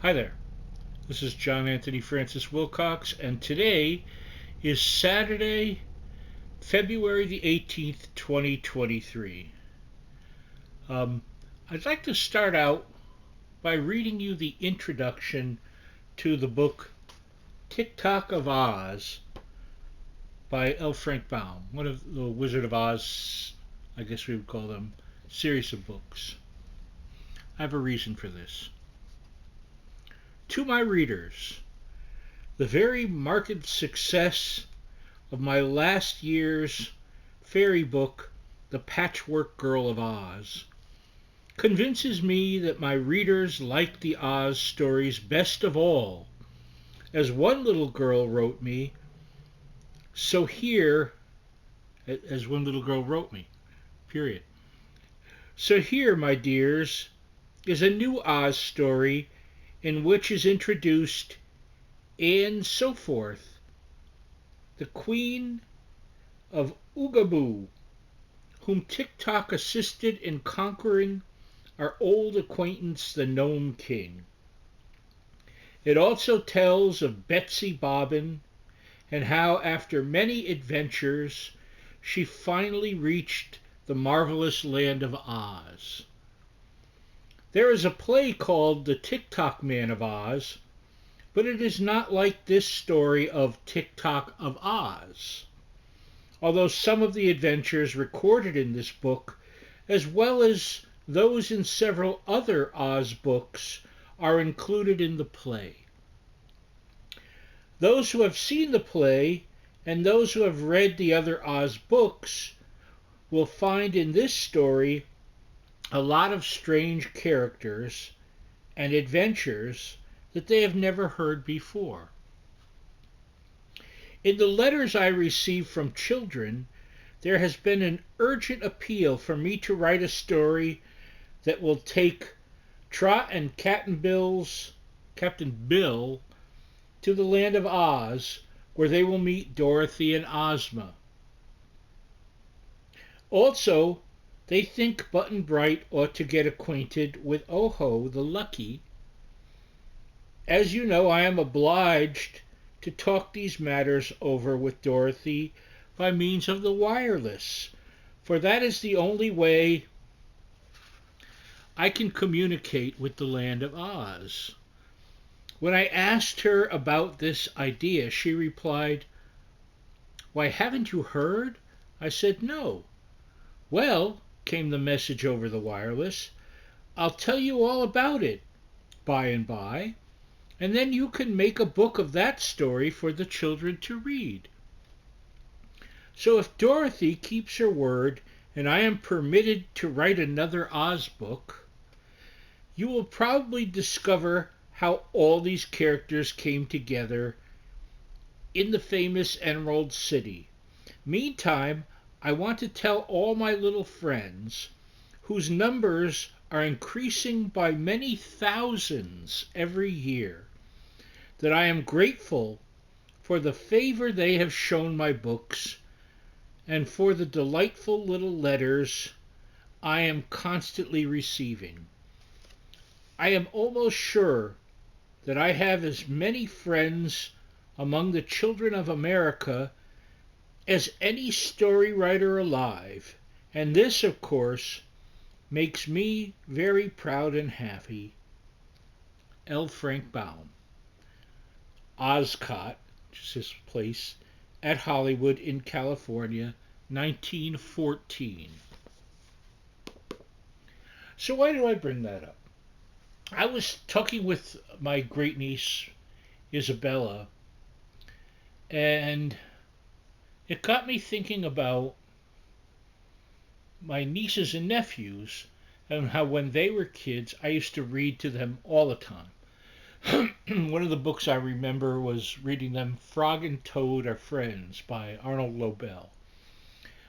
Hi there. This is John Anthony Francis Wilcox, and today is Saturday, February the 18th, 2023. Um, I'd like to start out by reading you the introduction to the book Tick-Tock of Oz by L. Frank Baum, one of the Wizard of Oz, I guess we would call them, series of books. I have a reason for this. To my readers, the very marked success of my last year's fairy book, The Patchwork Girl of Oz, convinces me that my readers like the Oz stories best of all. As one little girl wrote me, so here, as one little girl wrote me, period. So here, my dears, is a new Oz story in which is introduced, and so forth, the Queen of Oogaboo, whom Tick-Tock assisted in conquering our old acquaintance the Gnome King. It also tells of Betsy Bobbin and how after many adventures she finally reached the marvelous land of Oz. There is a play called The Tick-Tock Man of Oz, but it is not like this story of Tick-Tock of Oz, although some of the adventures recorded in this book, as well as those in several other Oz books, are included in the play. Those who have seen the play and those who have read the other Oz books will find in this story a lot of strange characters and adventures that they have never heard before. In the letters I receive from children, there has been an urgent appeal for me to write a story that will take Trot and Captain Bill to the land of Oz, where they will meet Dorothy and Ozma. Also, they think Button Bright ought to get acquainted with Oho the Lucky. As you know, I am obliged to talk these matters over with Dorothy by means of the wireless, for that is the only way I can communicate with the land of Oz. When I asked her about this idea, she replied, "Why, haven't you heard?" I said, "No." "Well," came the message over the wireless, "I'll tell you all about it by and by, and then you can make a book of that story for the children to read." So if Dorothy keeps her word and I am permitted to write another Oz book, you will probably discover how all these characters came together in the famous Emerald City. Meantime, I want to tell all my little friends, whose numbers are increasing by many thousands every year, that I am grateful for the favor they have shown my books and for the delightful little letters I am constantly receiving. I am almost sure that I have as many friends among the children of America as any story writer alive, and this, of course, makes me very proud and happy. L. Frank Baum. Ozcott, which is his place, at Hollywood in California, 1914. So why do I bring that up? I was talking with my great niece, Isabella, and it got me thinking about my nieces and nephews and how when they were kids I used to read to them all the time. One of the books I remember was reading them Frog and Toad Are Friends by Arnold Lobel,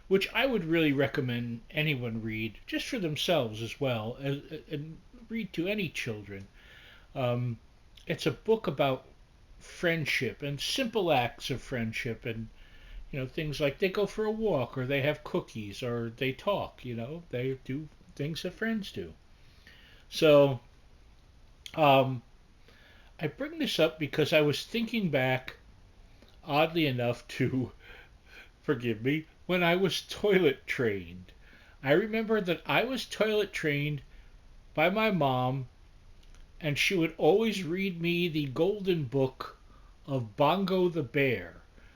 which I would really recommend anyone read just for themselves as well, and read to any children. Um, it's a book about friendship and simple acts of friendship, and things like they go for a walk or they have cookies or they talk. They do things that friends do. So um, I bring this up because I was thinking back, oddly enough, to, forgive me, when I was toilet trained. I remember that I was toilet trained by my mom, and she would always read me the Golden Book of Bongo the Bear,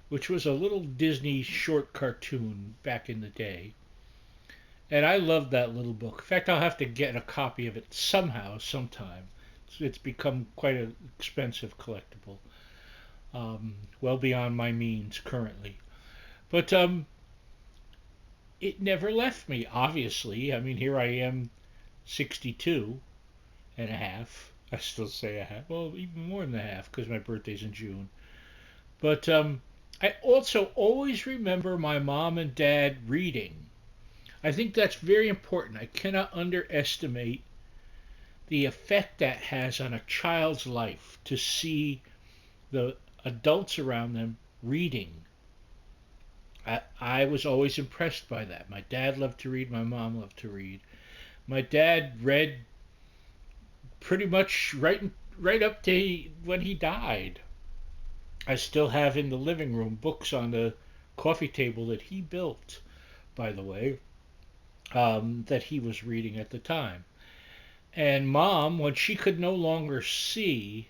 which was a little Disney short cartoon back in the day. And I loved that little book. In fact, I'll have to get a copy of it somehow, sometime. It's become quite an expensive collectible, well beyond my means currently. But it never left me, obviously. I mean, here I am, 62 and a half. I still say a half. Well, even more than a half because my birthday's in June. But I also always remember my mom and dad reading. I think that's very important. I cannot underestimate the effect that has on a child's life to see the adults around them reading. I was always impressed by that. My dad loved to read, my mom loved to read. My dad read pretty much right up to when he died. I still have in the living room books on the coffee table that he built, by the way, that he was reading at the time. And mom, when she could no longer see,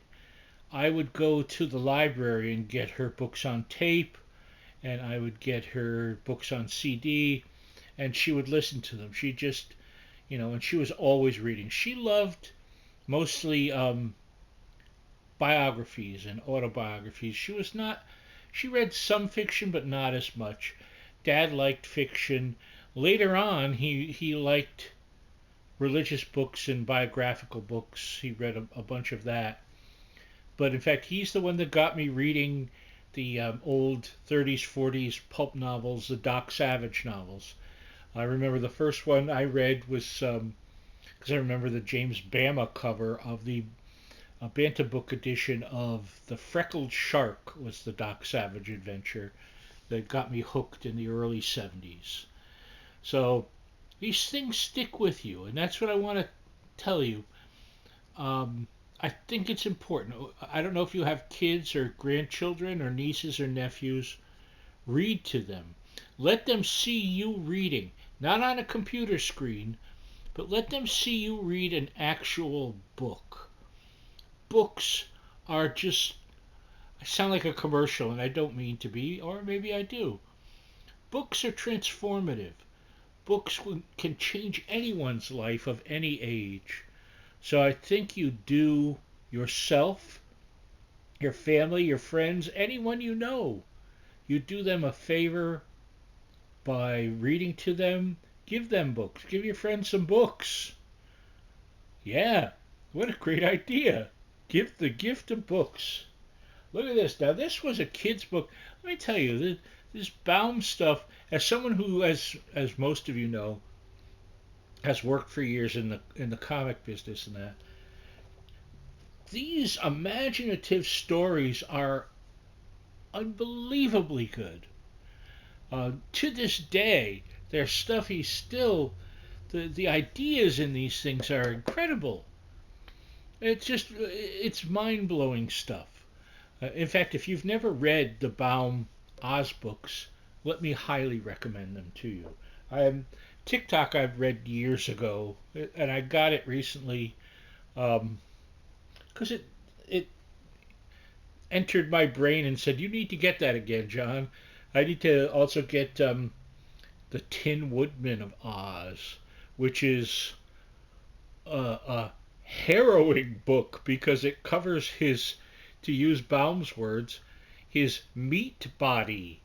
I would go to the library and get her books on tape, and I would get her books on CD, and she would listen to them. She just, and she was always reading. She loved mostly biographies and autobiographies. She read some fiction, but not as much. Dad liked fiction. Later on, he liked religious books and biographical books. He read a bunch of that. But in fact, he's the one that got me reading the old 30s, 40s pulp novels, the Doc Savage novels. I remember the first one I read was because I remember the James Bama cover of the Banta Book edition of The Freckled Shark was the Doc Savage adventure that got me hooked in the early 70s. So these things stick with you, and that's what I want to tell you. I think it's important. I don't know if you have kids or grandchildren or nieces or nephews. Read to them. Let them see you reading, not on a computer screen, but let them see you read an actual book. Books are just, I sound like a commercial and I don't mean to be, or maybe I do. Books are transformative. Books can change anyone's life of any age. So I think you do yourself, your family, your friends, anyone you know, you do them a favor by reading to them. Give them books. Give your friends some books. Yeah, what a great idea. Give the gift of books. Look at this. Now, this was a kid's book. Let me tell you, this Baum stuff, as someone who, as most of you know, has worked for years in the comic business and that, these imaginative stories are unbelievably good. To this day, their stuff he's still the ideas in these things are incredible. It's mind blowing stuff. In fact, if you've never read the Baum Oz books, let me highly recommend them to you. TikTok I've read years ago, and I got it recently because it entered my brain and said, "You need to get that again, John." I need to also get the Tin Woodman of Oz, which is a harrowing book because it covers his, to use Baum's words, his meat body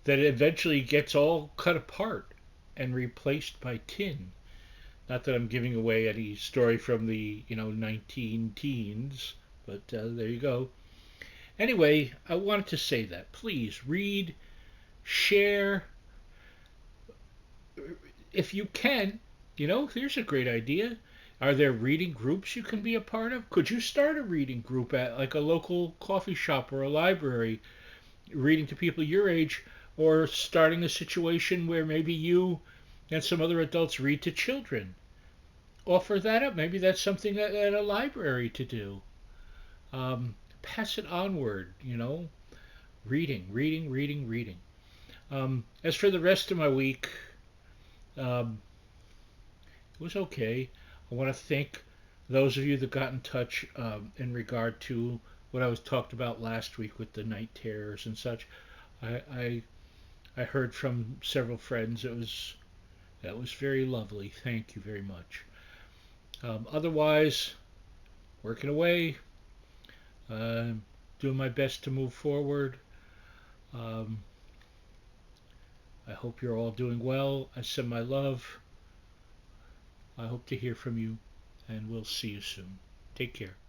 that eventually gets all cut apart and replaced by tin. Not that I'm giving away any story from the 19 teens, but there you go. Anyway, I wanted to say that. Please read, share, if you can. Here's a great idea. Are there reading groups you can be a part of? Could you start a reading group at like a local coffee shop or a library, reading to people your age, or starting a situation where maybe you and some other adults read to children? Offer that up. Maybe that's something at a library to do. Pass it onward, reading, reading, reading, reading. As for the rest of my week, um, it was okay. I want to thank those of you that got in touch in regard to what I was talked about last week with the night terrors and such. I, I I heard from several friends. That was very lovely. Thank you very much. Otherwise, working away, uh, doing my best to move forward. Um, I hope you're all doing well. I send my love. I hope to hear from you, and we'll see you soon. Take care.